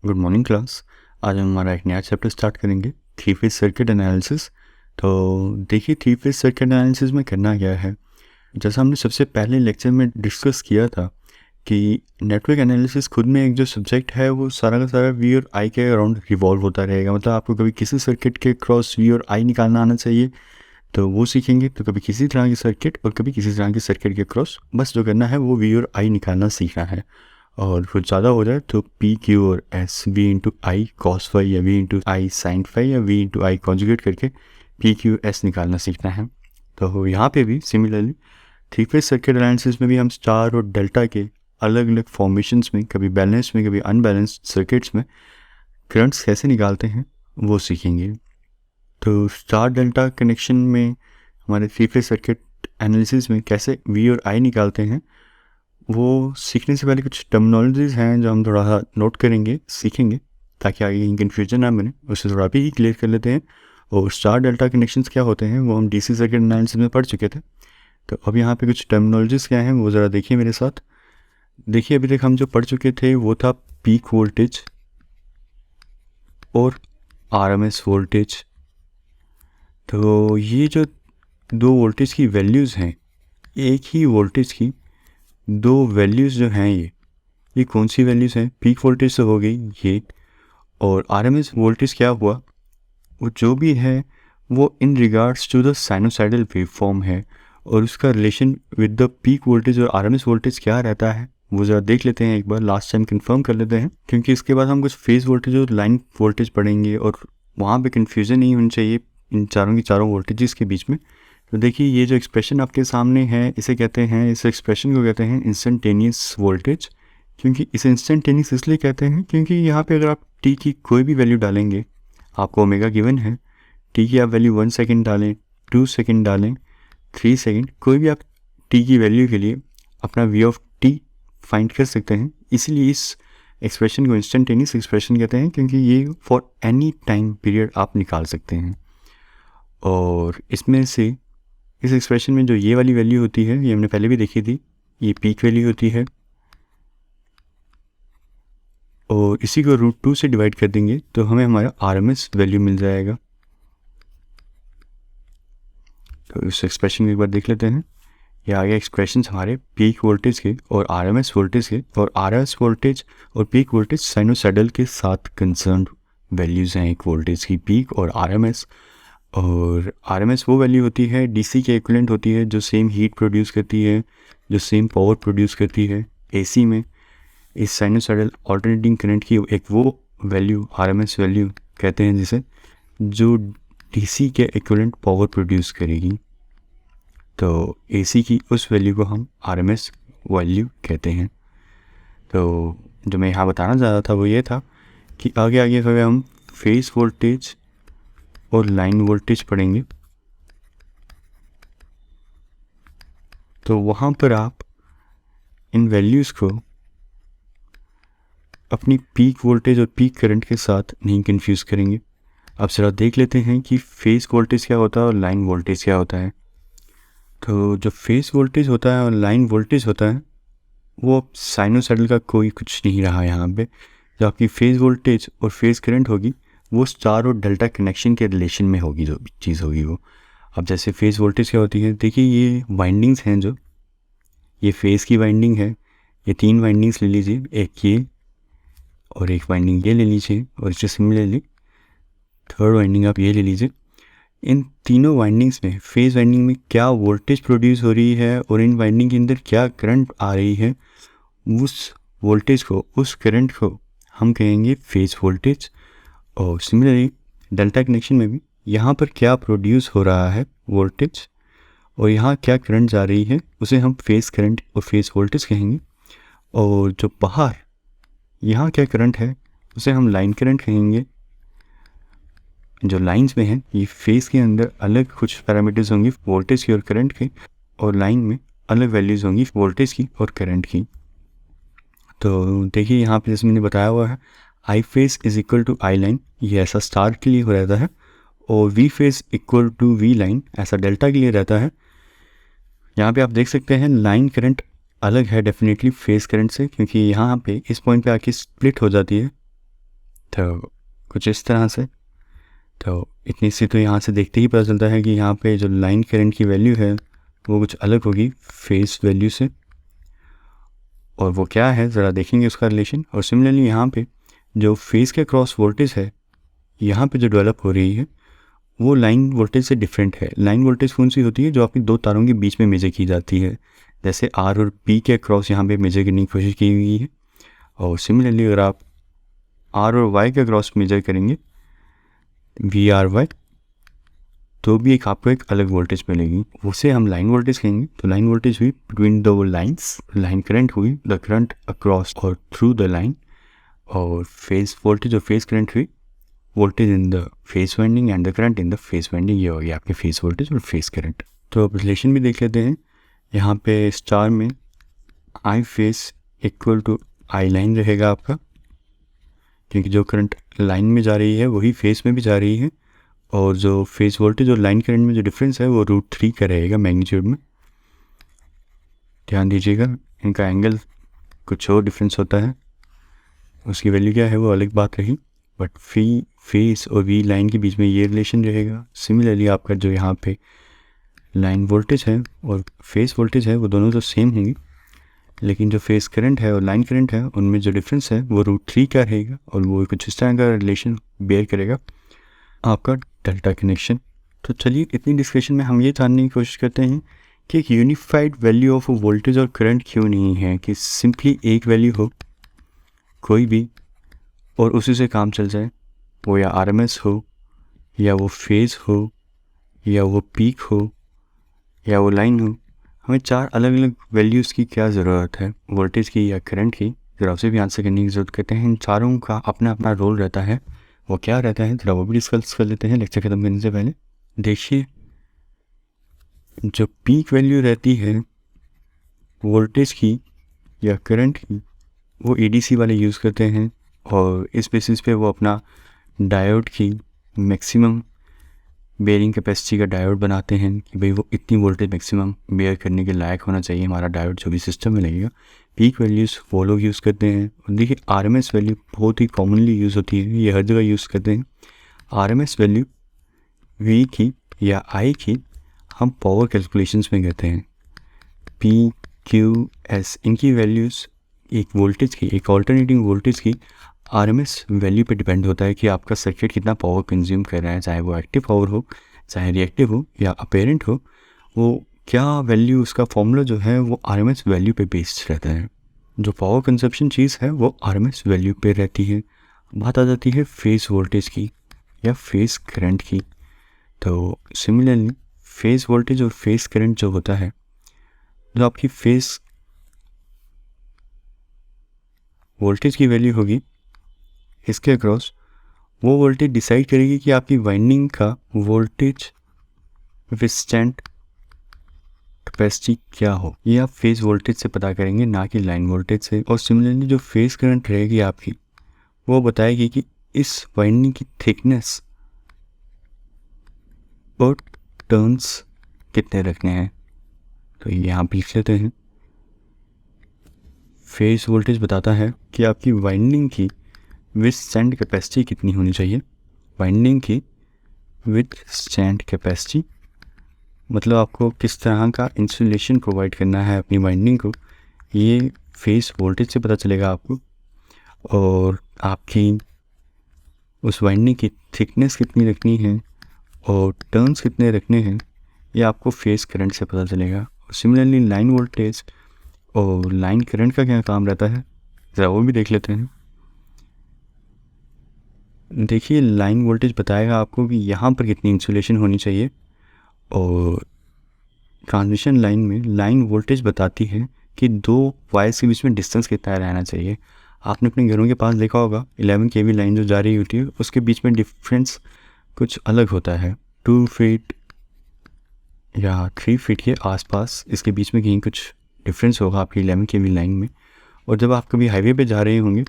Good morning class. आज हम हमारा एक नया चैप्टर स्टार्ट करेंगे, थ्री फेज सर्किट एनालिसिस। तो देखिए, थ्री फेज सर्किट एनालिसिस में करना क्या है। जैसा हमने सबसे पहले लेक्चर में डिस्कस किया था कि नेटवर्क एनालिसिस खुद में एक जो सब्जेक्ट है वो सारा का सारा वी और आई के अराउंड रिवॉल्व होता रहेगा। मतलब आपको कभी किसी सर्किट के क्रॉस वी और आई निकालना आना चाहिए तो वो सीखेंगे, तो कभी किसी तरह की सर्किट और कभी किसी तरह की सर्किट के क्रॉस बस जो करना है वो वी और आई निकालना सीखना है। और कुछ ज़्यादा हो जाए तो पी क्यू और S, V into I cos phi या V into I sine phi या वी इंटू आई कॉन्जुगेट करके पी क्यू एस निकालना सीखना है। तो यहाँ पे भी similarly three phase circuit analysis में भी हम स्टार और डेल्टा के अलग अलग फॉर्मेशंस में, कभी बैलेंस में कभी अनबैलेंस्ड सर्किट्स में करंट्स कैसे निकालते हैं वो सीखेंगे। तो स्टार डेल्टा कनेक्शन में हमारे थ्री फेज सर्किट एनालिसिस में कैसे वी और आई निकालते हैं वो सीखने से पहले कुछ टर्मिनोलॉजीज़ हैं जो हम थोड़ा सा नोट करेंगे, सीखेंगे, ताकि आगे कहीं कन्फ्यूजन ना बने। उससे थोड़ा भी क्लियर कर लेते हैं। और स्टार डेल्टा कनेक्शंस क्या होते हैं वो हम डीसी सर्किट एनालिसिस में पढ़ चुके थे। तो अब यहाँ पे कुछ टर्मिनोलॉजीज़ क्या हैं वो ज़रा देखिए मेरे साथ। देखिए, अभी तक हम जो पढ़ चुके थे वो था पीक वोल्टेज और आरएमएस वोल्टेज। तो ये जो दो वोल्टेज की वैल्यूज़ हैं, एक ही वोल्टेज की दो वैल्यूज़ जो हैं ये कौन सी वैल्यूज़ हैं। पीक वोल्टेज तो हो गई ये, और आरएमएस वोल्टेज क्या हुआ, वो जो भी है वो in regards to the sinusoidal wave form है। और उसका relation with the peak voltage और आरएमएस वोल्टेज क्या रहता है वो ज़रा देख लेते हैं, एक बार लास्ट टाइम कंफर्म कर लेते हैं, क्योंकि इसके बाद हम कुछ फेज़ वोल्टेज और लाइन वोल्टेज पढ़ेंगे और वहाँ पे कन्फ्यूज़न नहीं होनी चाहिए इन चारों की चारों वोल्टेजेस के बीच में। तो देखिए, ये जो एक्सप्रेशन आपके सामने है इसे कहते हैं, इस एक्सप्रेशन को कहते हैं इंस्टेंटेनियस वोल्टेज। क्योंकि इसे इंस्टेंटेनियस इसलिए कहते हैं क्योंकि यहाँ पे अगर आप टी की कोई भी वैल्यू डालेंगे, आपको ओमेगा गिवन है, टी की आप वैल्यू 1 सेकेंड डालें, 2 सेकेंड डालें, 3 सेकेंड, कोई भी आप टी की वैल्यू के लिए अपना वी ऑफ टी फाइंड कर सकते हैं। इसीलिए इस एक्सप्रेशन को इंस्टेंटेनियस एक्सप्रेशन कहते हैं, क्योंकि ये फॉर एनी टाइम पीरियड आप निकाल सकते हैं। और इसमें से इस एक्सप्रेशन में जो ये वाली वैल्यू होती है ये हमने पहले भी देखी थी, ये पीक वैल्यू होती है, और इसी को √2 से डिवाइड कर देंगे तो हमें हमारा आरएमएस वैल्यू मिल जाएगा। तो इस एक्सप्रेशन को एक बार देख लेते हैं। ये आ गया एक्सप्रेशन हमारे पीक वोल्टेज के और आरएमएस वोल्टेज के, और आरएमएस वोल्टेज और पीक वोल्टेज साइनोसाइडल के साथ कंसर्न वैल्यूज़ हैं, एक वोल्टेज की पीक और आरएमएस। और आरएमएस वो वैल्यू होती है डीसी के इक्विवेलेंट होती है, जो सेम हीट प्रोड्यूस करती है, जो सेम पावर प्रोड्यूस करती है एसी में। इस साइनोसाइडल ऑल्टरनेटिंग करंट की एक वो वैल्यू आरएमएस वैल्यू कहते हैं जिसे, जो डीसी के इक्विवेलेंट पावर प्रोड्यूस करेगी। तो एसी की उस वैल्यू को हम आरएमएस वैल्यू कहते हैं। तो जो मैं यहाँ बताना चाह रहा था वो ये था कि आगे आगे फिर हम फेस वोल्टेज और लाइन वोल्टेज पढ़ेंगे। तो वहाँ पर आप इन वैल्यूज़ को अपनी पीक वोल्टेज और पीक करंट के साथ नहीं कंफ्यूज करेंगे। अब ज़रा देख लेते हैं कि फेस वोल्टेज क्या होता है और लाइन वोल्टेज क्या होता है। तो जो फेस वोल्टेज होता है और लाइन वोल्टेज होता है वो साइनोसाइडल का कोई कुछ नहीं रहा यहाँ पे। जो आपकी फेस वोल्टेज और फेस करंट होगी वो स्टार और डेल्टा कनेक्शन के रिलेशन में होगी, जो चीज़ होगी वो। अब जैसे फेस वोल्टेज क्या होती है, देखिए ये वाइंडिंग्स हैं, जो ये फेस की वाइंडिंग है, ये 3 वाइंडिंग्स ले लीजिए, एक ये और एक वाइंडिंग ये ले लीजिए, और इससे सिमिलरली थर्ड वाइंडिंग आप ये ले लीजिए। इन तीनों वाइंडिंग्स में, फेज वाइंडिंग में क्या वोल्टेज प्रोड्यूस हो रही है और इन वाइंडिंग के अंदर क्या करंट आ रही है, उस वोल्टेज को, उस करंट को हम कहेंगे फेज वोल्टेज। और सिमिलरली डेल्टा कनेक्शन में भी यहाँ पर क्या प्रोड्यूस हो रहा है वोल्टेज और यहाँ क्या करंट जा रही है उसे हम फेज करंट और फेज वोल्टेज कहेंगे। और जो बाहर यहाँ क्या करंट है उसे हम लाइन करंट कहेंगे। जो लाइंस में है ये फेस के अंदर अलग कुछ पैरामीटर्स होंगे वोल्टेज की और करंट के, और लाइन में अलग वैल्यूज़ होंगी वोल्टेज की और करंट की। तो देखिए यहाँ पे जैसे मैंने बताया हुआ है, I phase is equal to I line, ये ऐसा स्टार के लिए हो रहता है, और V phase equal to V line ऐसा डेल्टा के लिए रहता है। यहाँ पे आप देख सकते हैं लाइन करंट अलग है डेफिनेटली फेस करंट से, क्योंकि यहाँ पे इस पॉइंट पे आके स्प्लिट हो जाती है तो कुछ इस तरह से। तो इतनी सी तो यहाँ से देखते ही पता चलता है कि यहाँ पे जो लाइन करंट की वैल्यू है वो कुछ अलग होगी फेस वैल्यू से, और वो क्या है ज़रा देखेंगे उसका रिलेशन। और सिमिलरली यहाँ पे जो फेस के क्रॉस वोल्टेज है यहाँ पे जो डेवलप हो रही है वो लाइन वोल्टेज से डिफरेंट है। लाइन वोल्टेज कौन सी होती है? जो आपकी दो तारों के बीच में मेजर की जाती है, जैसे आर और पी के क्रॉस यहाँ पे मेजर करने की कोशिश की हुई है। और सिमिलरली अगर आप आर और वाई के क्रॉस मेजर करेंगे वी आर वाई, तो भी आपको एक अलग वोल्टेज मिलेगी, उसे हम लाइन वोल्टेज कहेंगे। तो लाइन वोल्टेज हुई between the lines, line current हुई द करंट अक्रॉस और थ्रू द लाइन, और फेस वोल्टेज और फेस करंट हुई voltage in the phase winding and the current in the phase winding. ये हो गया आपके फेस वोल्टेज और फेस करंट। तो अब रिलेशन भी देख लेते हैं। यहाँ पे स्टार में I phase equal to I line रहेगा आपका, क्योंकि जो करंट लाइन में जा रही है वही फेस में भी जा रही है, और जो फेस वोल्टेज और लाइन करंट में जो डिफरेंस है वो √3 का रहेगा मैग्नीट्यूड में। ध्यान दीजिएगा, इनका एंगल कुछ और डिफरेंस होता है, उसकी वैल्यू क्या है वो अलग बात रही, बट फेस और वी लाइन के बीच में ये रिलेशन रहेगा। सिमिलरली आपका जो यहाँ पे लाइन वोल्टेज है और फेस वोल्टेज है वो दोनों तो सेम होंगी, लेकिन जो फेस करंट है और लाइन करंट है उनमें जो डिफरेंस है वो √3 का रहेगा, और वो कुछ इस तरह का रिलेशन बेयर करेगा आपका डेल्टा कनेक्शन। तो चलिए इतनी डिस्कशन में हम ये जानने की कोशिश करते हैं कि एक यूनिफाइड वैल्यू ऑफ वोल्टेज और करंट क्यों नहीं है, कि सिंपली एक वैल्यू हो कोई भी और उसी से काम चल जाए, वो या आरएमएस हो, या वो फेज़ हो, या वो पीक हो, या वो लाइन हो। हमें चार अलग अलग वैल्यूज़ की क्या ज़रूरत है, वोल्टेज की या करंट की, ज़रा उसे भी आंसर करने की ज़रूरत करते हैं। इन चारों का अपना अपना रोल रहता है, वो क्या रहता है ज़रा वो भी डिस्कस कर लेते हैं लेक्चर ख़त्म करने से पहले। देखिए, जो पीक वैल्यू रहती है वोल्टेज की या करंट की, वो एडीसी वाले यूज़ करते हैं, और इस बेसिस पे वो अपना डायोड की मैक्सिमम बेयरिंग कैपेसिटी का डायोड बनाते हैं कि भाई वो इतनी वोल्टेज मैक्सिमम बेयर करने के लायक होना चाहिए हमारा डायोड जो भी सिस्टम में लगेगा। पीक वैल्यूज़ वो लोग यूज़ करते हैं। और देखिए आरएमएस वैल्यू बहुत ही कॉमनली यूज़ होती है, ये हर जगह यूज़ करते हैं। आरएमएस वैल्यू वी की या आई की हम पावर कैलकुलेशंस में कहते हैं पी क्यू एस। इनकी वैल्यूज़ एक वोल्टेज की, एक ऑल्टरनेटिंग वोल्टेज की आरएमएस वैल्यू पे डिपेंड होता है कि आपका सर्किट कितना पावर कंज्यूम कर रहा है, चाहे वो एक्टिव पावर हो, चाहे रिएक्टिव हो या अपेरेंट हो, वो क्या वैल्यू, उसका फॉर्मूला जो है वो आरएमएस वैल्यू पे बेस्ड रहता है। जो पावर कंजप्शन चीज़ है वो आरएमएस वैल्यू पे रहती है। बात आ जाती है फेस वोल्टेज की या फेस करंट की। तो सिमिलरली फेस वोल्टेज और फेस करंट जो होता है, जो आपकी फेस वोल्टेज की वैल्यू होगी इसके अक्रॉस, वो वोल्टेज डिसाइड करेगी कि आपकी वाइंडिंग का वोल्टेज विथस्टैंड कैपेसिटी क्या हो। ये आप फेस वोल्टेज से पता करेंगे, ना कि लाइन वोल्टेज से। और सिमिलरली जो फेस करंट रहेगी आपकी, वो बताएगी कि इस वाइंडिंग की थिकनेस और टर्न्स कितने रखने हैं। तो यहाँ पे लिख लेते हैं, फेस वोल्टेज बताता है कि आपकी वाइंडिंग की विथस्टैंड कैपेसिटी कितनी होनी चाहिए। वाइंडिंग की विथस्टैंड कैपेसिटी मतलब आपको किस तरह का इंसुलेशन प्रोवाइड करना है अपनी वाइंडिंग को, ये फेस वोल्टेज से पता चलेगा आपको। और आपकी उस वाइंडिंग की थिकनेस कितनी रखनी है और टर्न्स कितने रखने हैं, ये आपको फेस करंट से पता चलेगा। सिमिलरली लाइन वोल्टेज और लाइन करंट का क्या काम रहता है, ज़रा वो भी देख लेते हैं। देखिए, लाइन वोल्टेज बताएगा आपको कि यहाँ पर कितनी इंसुलेशन होनी चाहिए, और ट्रांसमिशन लाइन में लाइन वोल्टेज बताती है कि दो वायर्स के बीच में डिस्टेंस कितना रहना चाहिए। आपने अपने घरों के पास देखा होगा 11 kV लाइन जो जा रही होती है उसके बीच में डिफरेंस कुछ अलग होता है, 2 फीट या 3 फीट के आसपास इसके बीच में कहीं कुछ डिफरेंस होगा आपकी 11 kV लाइन में। और जब आप कभी हाईवे पे जा रहे होंगे,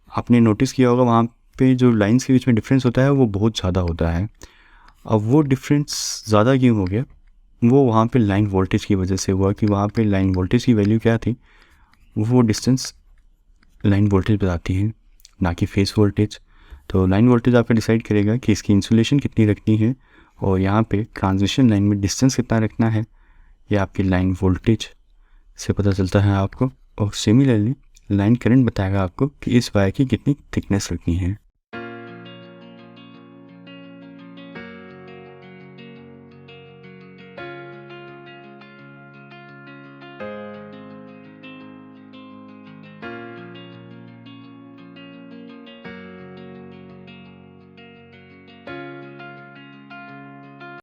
आपने नोटिस किया होगा वहाँ पे जो लाइंस के बीच में डिफरेंस होता है वो बहुत ज़्यादा होता है। अब वो डिफरेंस ज़्यादा क्यों हो गया, वो वहाँ पे लाइन वोल्टेज की वजह से हुआ कि वहाँ पे लाइन वोल्टेज की वैल्यू क्या थी, वो डिस्टेंस लाइन वोल्टेज बताती है, ना कि फेस वोल्टेज। तो लाइन वोल्टेज आपका डिसाइड करेगा कि इसकी इंसुलेशन कितनी रखनी है, और यहाँ पे ट्रांसमिशन लाइन में डिस्टेंस कितना रखना है, ये आपकी लाइन वोल्टेज से पता चलता है आपको। और सिमिलरली लाइन करंट बताएगा आपको कि इस वायर की कितनी थिकनेस रखनी है।